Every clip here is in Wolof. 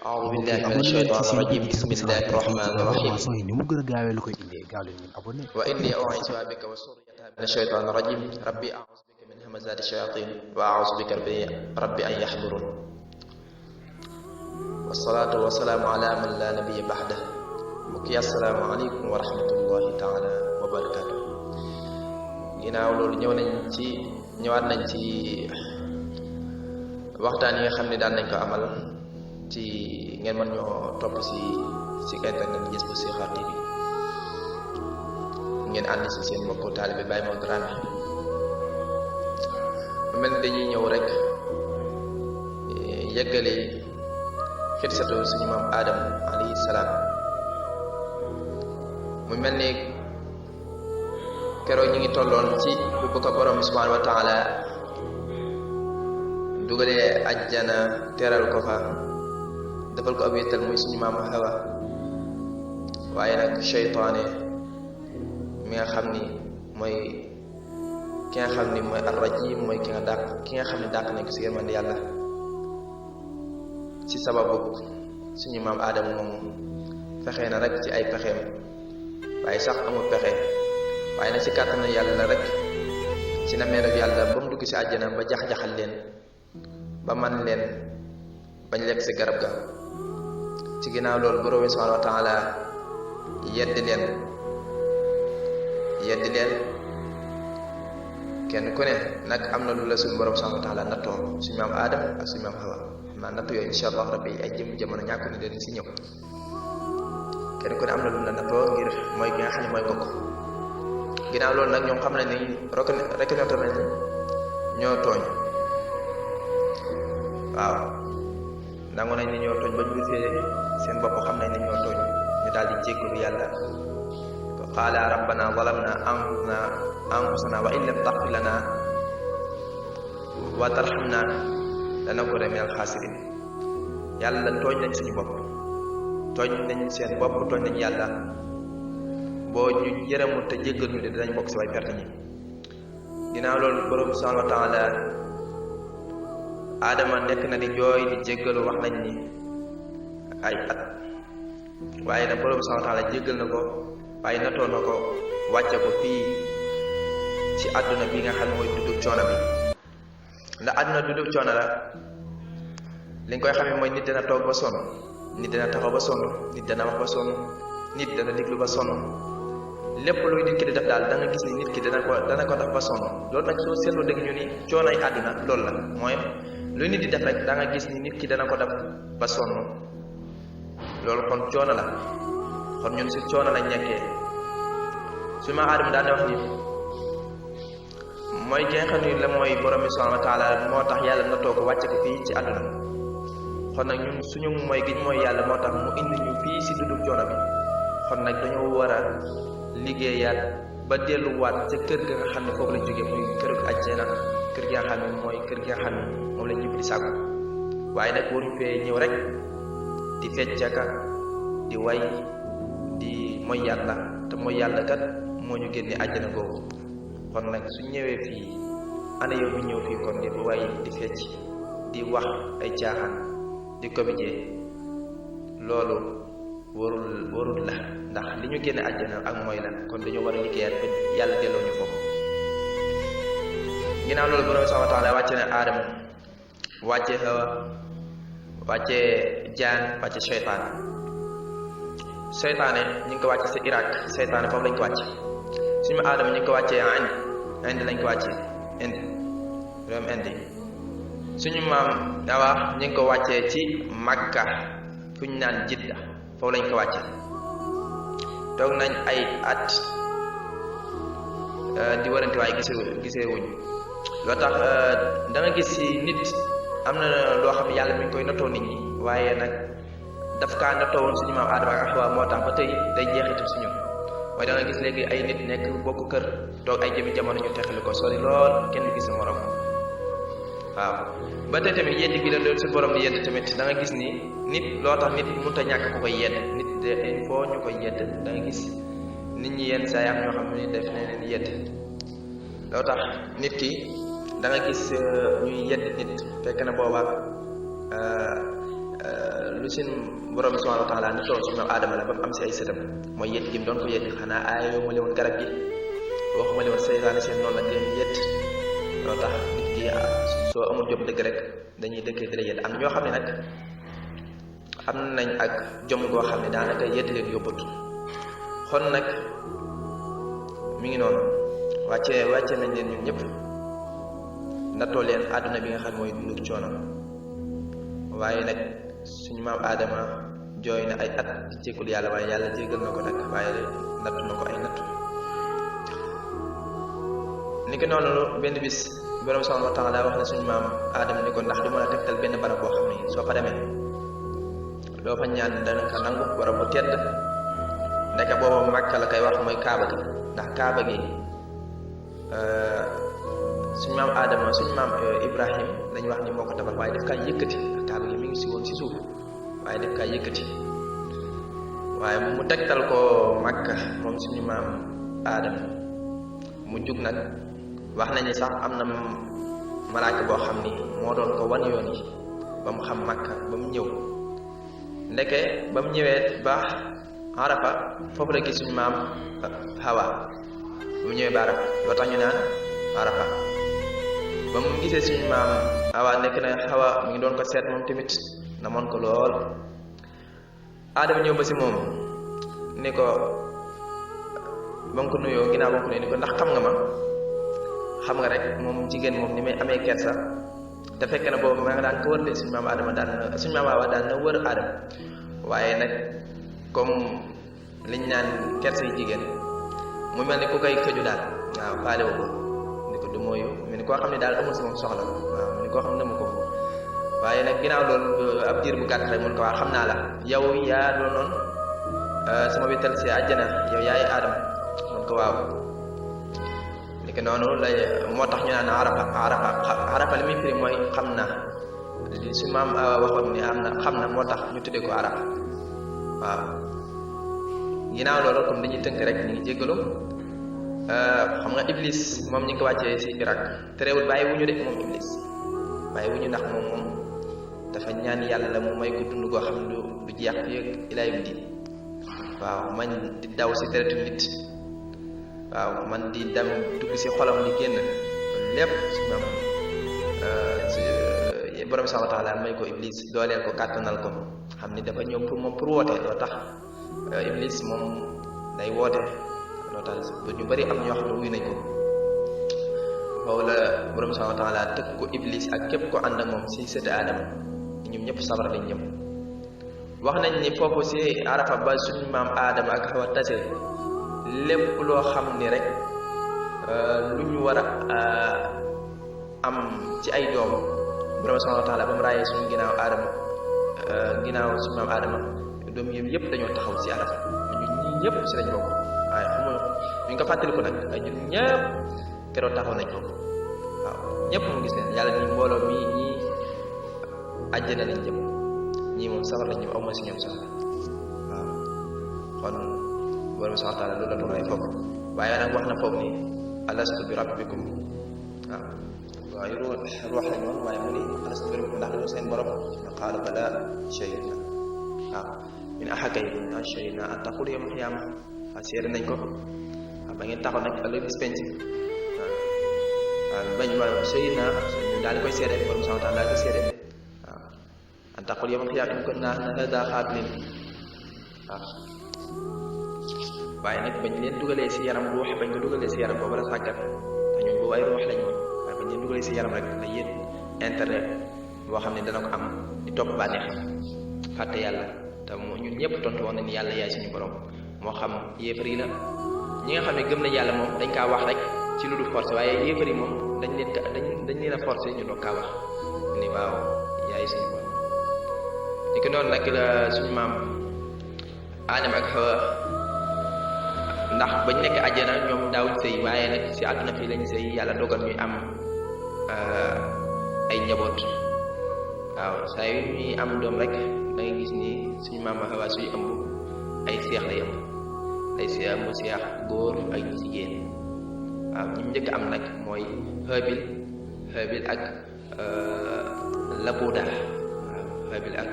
أعوذ بالله من الشيطان الرجيم بسم الله الرحمن الرحيم وإني أعيذها بك وذريتها من الشيطان الرجيم ربي أعوذ بك من همزات الشياطين وأعوذ بك ربي أن يحضرون والصلاة والسلام على من لا نبي بعده mbokki assalaamu aleykum wa rahmatullahi taala wa barakaatu. ginnaaw loolu ñëwaat nañ ci waxtaan yi nga xam ne daan nañ ko amal ci ngeen mën ñoo topp si internet Jazbou Chikhar TV ngeen ànd si seen mbokku taalibe Baye Mor Dramé mel ni dañuy ñëw rek yeggali xitsatu suñu maam Adam alayhi salaam. mu mel ni keroog ñu ngi tolloon ci bu ko borom subhanahu wa taala dugalee ajjana teral ko fa defal ko ab wéttal muy suñu maam Hawa waaye nag seytaane mi nga xam ni mooy ki nga xam ni mooy ar-rajim mooy ki nga xam ni dàq nañ ko si yërmande yàlla ci sababu suñu maam Aadama moomu fexee na rek ci ay pexeem waaye sax amul pexe waaye nag si kàttanu yàlla rek ci na meelu yàlla ba mu dugg si àjjana ba jax-jaxal leen ba man leen bañ lekk si garab ga ci ginnaaw loolu borom bi subhanahu wa taala yeddi leen kenn ku ne nag am na lu la suñu borom subhanahu wa taala nattoo suñu maam Aadama ak suñu maam Hawa xam naa natt yooyu insha allah rabbi ay jamono ñàkk ni dañ si ñëw kenn ku ne am na lu la nattoo ngir mooy gi nga xam ne mooy bokk ginnaaw loolu nag ñoom xam nañ ni reconnaître nañ ñoo tooñ waaw nangu nañ ni ñoo tooñ ba ñu gisee seen bopp xam nañ ni ñoo tooñ ñu daal di jéggalu yàlla qaala rabbana zalamna anfusana wa in lam taghfir lana wa tarhamna lanakunanna minal khasirin yàlla tooñ nañ suñu bopp tooñ nañ seen bopp tooñ nañ yàlla boo ñu yërëmul te jéggal ñu de dinañ bokk si way perte ñi ginnaaw loolu borom subhanahu wa taala Adama nekk na di jooy di jéggalu wax nañ ni ay at waaye nag borom subhanahu wa taala jéggal na ko waaye natoo na ko wàcce ko fii ci àdduna bi nga xam ne mooy dundub coono bi ndax àdduna dundub coono la li nga koy xamee mooy nit dana toog ba sonn nit dana taxaw ba sonn nit dana wax ba sonn nit dana déglu ba sonn lépp luy nit ki di def daal da nga gis ni nit ki dana ko def ba sonn loolu nag soo seetloo dégg ñu ni coonoy àdduna loolu la mooy luy nit di def rek da nga gis ni nit ki dana ko def ba sonn loolu kon coono la kon ñun si coono lañ nekkee su ma Aadama daan wax ni mooy ki nga xam ni la mooy borom bi subhanahu wa taala moo tax yàlla na toog wàcce ko fii ci àdduna kon nag ñun suñu mooy gi mooy yàlla moo tax mu indi ñu fii si dundu coono bi kon nag dañoo war a liggéeyaat ba delluwaat ca kër ga nga xam ne foofu lañ jógee muy kër àjjana kër gi nga xam ne mooy kër gi nga xam ne moom lañ ñëpp di sàkku waaye nag waruñ fee ñëw rek di feccaka di way di mooy yàlla te mooy yàlla kat moo ñu génne àjjana googu kon nag suñ ñëwee fii ana yow mi ñëw fii kon di way di fecc di wax ay caaxaan di comédie loolu warul la ndax li ñu génne àjjana ak mooy la kon dañoo war a liggéeyaat ba yàlla delloo ñu foofu ginnaaw loolu borom subhanahu wa taala wàcce na Aadama wàcce Hawa wàcce jaan wàcce seytaane ñu ngi ko wàcce sa Irak seytaane foofu lañ ko wàcce suñu Aadama ñu ngi ko wàccee Inde lañ ko wàcce réewum Inde suñu maam Hawa ñu ngi ko wàccee ci Makka fu ñu naan Jidda foofu lañ ko wàcce toog nañ ay at di warante waaye gisee wuñ loo tax da nga gis si nit am na loo xam ne yàlla mi ngi koy nattoo nit ñi waaye nag daf kaa nattoo woon suñu maam Aadama ak Hawa moo tax ba tey day jeexital suñu waaye da nga gis léegi ay nit nekk bokk kër toog ay jëmi jamono ñu texali ko sori lool kenn du gis sa morom waaw ba tey tamit yeddi bi la loolu si borom di yedd tamit da nga gis ni nit loo tax nit mënut a ñàkk ko koy yedd nit de il faut ñu koy yedd da nga gis nit ñi yenn saa yi am ñoo xam ne def na leen yedd loo tax nit ki da nga gis ñuy yedd nit fekk na booba lu lu seen borom bi subhanahu wa taala ni toog suñu maam aadama la ba mu am si ay sëtam mooy yet gi mu doon ko yet xanaa aayoo ma leen garab gi waxuma leen seytaane seen noonu la leen yet loo tax nit ki soo amul jom dëgg rek dañuy dëkkee di la yet am ñoo xam ne nag am nañ ak jom goo xam ne daanaka yet leen yóbbut kon nag mi ngi noonu wàcce nañ leen ñun ñëpp nattoo leen àdduna bi nga xam mooy dunduk coono waaye nag suñu maam aadama jooy na ay at di jéggul yàlla waaye yàlla jéggal na ko nag waaye nattu na ko ay nattu ni ki noonu benn bis borom subhanahu wa taala wax na suñu maam aadama ni ko ndax du mën a tegtal benn barab boo xam ne soo fa demee loo fa ñaan dana ko nangu barab bu tedd ndeke boobu Makka la koy wax mooy kaaba gi ndax kaaba gi suñu maam aadama suñu maam Ibrahim lañu wax ni moo ko tabax waaye daf kaa yëkkati ndax kaaba gi mi ngi si woon si suuf waaye daf kaa yëkkati waaye mu tegtal ko Makka moom suñu maam aadama mu jug nag wax nañu sax am na malaaka boo xam ni moo doon ko wan yoon yi ba mu xam Makka ba mu ñëw ndeke ba mu ñëwee ba Arafa foofu la gis suñu maam Hawa ba mu ñëwee ba Arafa loo tax ñu naan Arafa ba mu gisee suñu maam Hawa nekk na Hawa mi ngi doon ko seet moom tamit na moon ko lool Adama ñëw ba si moom ni ko ba mu ko nuyoo ginnaaw ba mu ko nuyoo ni ko ndax xam nga ma xam nga rek moom jigéen moom ni may amee kersa te fekk na boobu maa nga daan ko wër de suñu maam Adama suñu maam Hawa daan na wër Adama waaye nag comme liñ naan kersa yi jigéen mu mel ni ku koy këju daal waaw faale wu ko ni ko du mooyu mel ni koo xam ne daal amul si moom soxla waaw mel ni koo xam ne dama ko waaye nag ginnaaw loolu ab diir bu gàtt rek mun ko waa xam naa la yow yaa doon noonu sama wéttal si àjjana yow yaay Adama mun ko waaw ni ko noonu lay moo tax ñu naan arafa li muy firi mooy xam naa li su maam waxoon ni am na xam na moo tax ñu tuddee ko arafa waaw ginnaaw loolu comme dañuy tënk rek ñu ngi jéggalu xam nga iblis moom ñu ngi ko wàccee si Irak terewul bàyyi wuñu de moom iblis bàyyi wuñu ndax moom dafa ñaan yàlla mu may ko dund goo xam ne du jeex fii ak ilaa yawmi diin waaw man di daw si deretu nit waaw man di dem dugg si xolam di génn lépp si moom borom subhanahu wa taala may ko iblis dooleel ko kàttanal ko xam ni dafa ñëw pour moom pour woote loo tax iblis moom day woote loo tax ñu bari am ñoo xam ne wuyu nañ ko foofu la borom subhanahu wa taala tëkk ko iblis ak képp ko ànd ak moom si sëti Adama ñoom ñëpp sabara lañ ñëm wax nañ ni foofu si Arafa ba suñu maam Adama ak Hawa tase lépp loo xam ni rek lu ñu war a am ci ay doom borom subhanahu wa taala ba mu raayee suñu ginnaaw Adama ginnaaw suñu maam Adama doom yëpp dañoo taxaw si Arafa ñun ñii ñëpp si lañ bokk waaye xam nga ñu ngi ko fàttaliku nag ay ñun ñëpp keroog taxaw nañ ko waaw ñëpp mu gis leen yàlla ni mbooloo mi ñii àjjana lañ jëm ñii moom safar lañ jëm aw ma si ñoom sax waaw kon borom subhanahu wa taala loolu la doon ay foofu waaye nag wax na foofu ni alastu bi rabbikum waaw waaye ruux lañ woon waaye mu ni alastu bi rabbikum ndax loolu seen borom ñu qaalu bala shahidna waaw min axakay a shahidna an taqulu yawmal qiyaama waaw seede nañ ko waaw ba ngeen taxaw nag ëllëg bis penc waaw bañ waaw shahidna ñu daal di koy seede borom subhanahu wa taala daal di seede waaw an taqulu yawmal qiyaama in kunna haadha xaa'iliin waaw waaye nag bañ leen dugalee si yaram ruux bañ ko dugalee si yaram boobu la sàggat te ñun boobu ay ruux lañ woon waaye bañ leen dugalee si yaram rek la yéen internet boo xam ne dana ko am di topp bànneexam fàtte yàlla te ñun ñëpp tontu woon na ni yàlla yaay suñu borom moo xam yéefar yi la ñi nga xam ne gëm nañ yàlla moom dañ kaa wax rek ci lu du forcé waaye yéefar yi moom dañ leen a forcé ñu doog kaa wax ni waaw yaay suñu borom ni ko noonu nag la suñu maam Adama ak Hawa ndax bañ nekk àjjana ñoom daawuñ sëy waaye nag si àdduna fii lañ sëy yàlla dogal ñuy am ay njaboot waaw saa yu ñuy am doom rek da ngay gis ni suñu maam Hawa suy ëmb ay seex lay ëmb day si ëmb seex góor ak jigéen waaw ñi njëkk am nag mooy Haabil ak Labuda waaw Haabil ak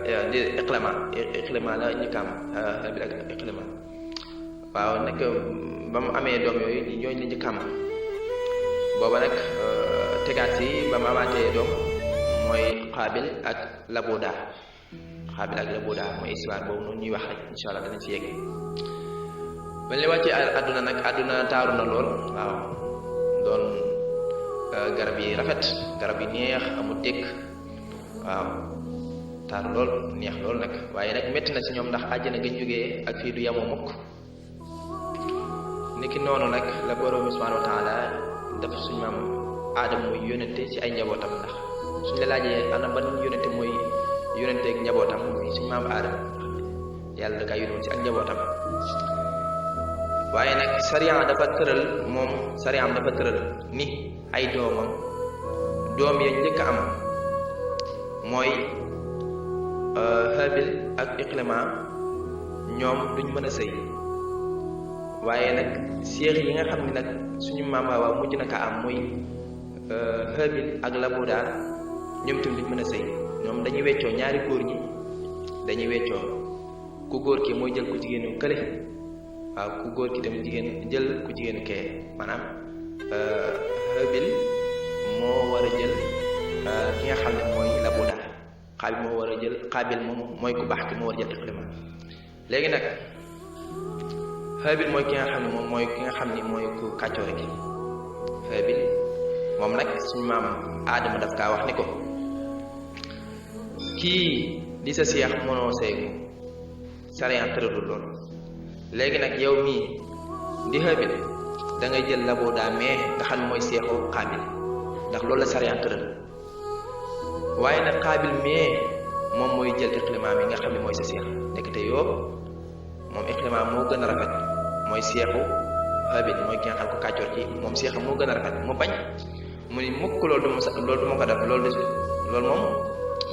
di Iqlima la njëkkaam Haabil ak Iqlima waaw nag ba mu amee doom yooyu ñooñu la njëkkaam booba nag tegaat si ba mu amaatee doom mooy Qaabil ak Labuda mooy histoire boobu noonu ñuy wax rek incha allah danañ ci yegg bañ la wàccee àdduna nag àdduna taaru na lool waaw doon garab yi rafet garab yi neex amul dëkk waaw taaru lool neex lool nag waaye nag métti na ci ñoom ndax àjjana nga jógee ak fii du yamoo mukk niki noonu nag la borom subhanahu wa taala def suñu maam aadama muy yónnente ci ay njabootam ndax suñ la laajee ana ban yónnente mooy yónnente ak njabootam muy suñu maam aadama yàlla da kaa yónnoon ci ak njabootam waaye nag sariya dafa tëral ni ay doom ya njëkk a am mooy Haabil ak Iqlima ñoom duñ mën a sëy waaye nag seex yi nga xam ne nag suñu maam Awa mujj na ka am muy Haabil ak Labuda ñoom tamit duñ mën a sëy ñoom dañuy weccoo ñaari góor ñi dañuy weccoo ku góor ki mooy jël ku jigéenu kële waaw ku góor ki tamit jël ku jigéenu kee maanaam Haabil moo war a jël ki nga xam ne mooy Labuda Qaabil moom mooy ku baax ki moo war a jël Iqlima léegi nag Haabil mooy ki nga xam ne moom mooy ki nga xam ni mooy ku kàccoore ki Haabil moom nag suñu maam Aadama daf kaa wax ni ko kii di sa seex mënoo seegu sariya tëralul loolu léegi nag yow mii di Haabil da ngay jël Labuda mais nga xam ne mooy seexu Qaabil ndax loolu la sariya tëral waaye nag Qaabil mais moom mooy jël Iqlima mi nga xam ne mooy sa seex ndekete yoo moom Iqlima moo gën a rafet mooy seexu Haabil mooy ki nga xam ko kàccoor ci moom seexam moo gën a rafet mu bañ mu ni mukk loolu du ma ko def loolu moom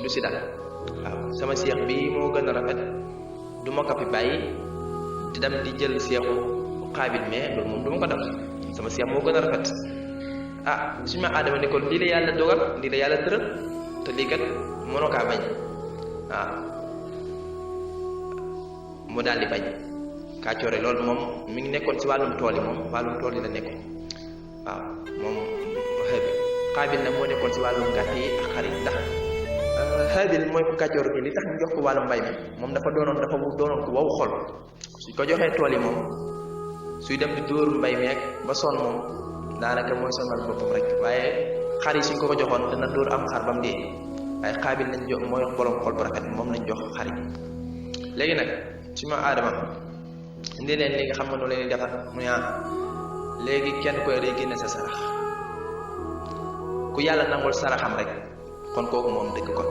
du si dal waaw sama seex bi moo gën a rafet du ma ko fi bàyyi di dem di jël seexu Qaabil mais loolu moom du ma ko def sama seex moo gën a rafet suñu ma Aadama ni ko lii la yàlla dogal lii la yàlla tëral te lii kat mënoo kaa bañ mu daal di bañ kàccoore loolu moom mi ngi nekkoon ci wàllum tool yi la nekkoon waaw moom Qaabil nag moo nekkoon ci wàllum gàtt yi ak xar yi ndax Haabil mooy ku kàccoor gi li tax ñu jox ko wàllum mbay mi moom dafa doonoon ko wow xol suñ ko joxee tool yi moom suy dem di dóor mbay meek ba sonn moom daanaka mooy sonal boppam rek waaye xar yi suñ ko joxoon dana dóor am xar ba mu dee waaye Qaabil lañ jox mooy borom xol bu rafet moom lañ jox xar yi léegi nag ci ma Aadama indi leen li nga xam nga noonu leen defar mu ne léegi kenn koy day génne sa sarax ku yàlla nangul saraxam rek kon kooku moom dëgg kon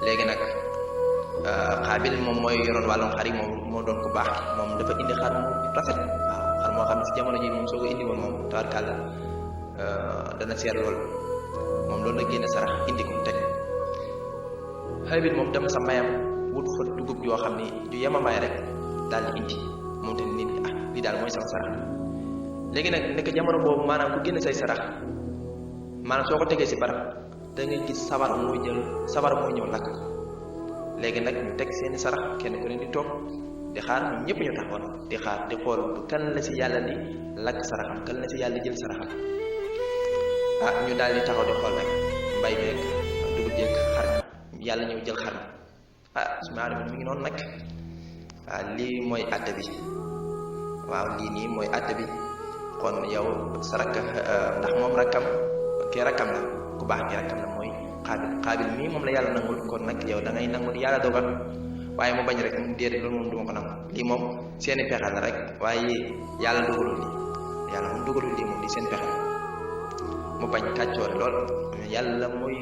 léegi nag Qaabil moom mooy yoroon wàllum xar yi moom moo doon ku baax moom dafa indi xar mu rafet waaw xar moo xam ne si jamono ji moom soo ko indi woon moom tabarkàlla dana seet lool moom loolu la génne sarax indi ko teg Haabil moom dem sa mbayam wut fa dugub joo xam ni ju yemamaay rek daal di indi moom tamit nit ñi lii daal mooy sama sarax léegi nag nekk jamono boobu maanaam ku génne say sarax maanaam soo ko tegee si barab da ngay gis sabar mooy ñëw lakk ko léegi nag ñu teg seeni sarax kenn ku ne di toog di xaar ñun ñëpp ñu taxawoon di xaar di xool kan la si yàlla di lakk saraxam kan la si yàlla jël saraxam ñu daal di taxaw di xool rek mbay beeg dugub jeeg xar yàlla ñëw jël xar su ma Aadama mi ngi noonu nag lii mooy àtte bi waaw lii nii mooy àtte bi kon yow sa rakk ndax moom rakkam kii rakkam la ku baax ki rakkam la mooy Qaabil mii moom la yàlla nangul kon nag yow da ngay nangul yàlla dogal waaye mu bañ rek mu déedéet loolu moom du ma ko nangu lii moom seeni pexe la rek waaye yàlla dogalul lii moom di seen pexe mu bañ kàccoore lool yàlla mooy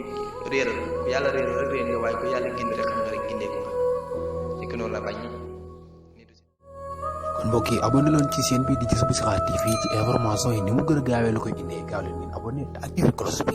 réeral ku yàlla réeral rek réer nga waaye ku yàlla gindi rek xam nga rek gindee ko nga noonu la bañ. kon mbokk yi abonné leen ci chaîne bi di Jazboul Chikhar TV ci information yi ni mu gën a gaawee la koy indee gaaw leen ngeen abonné te activé cloche bi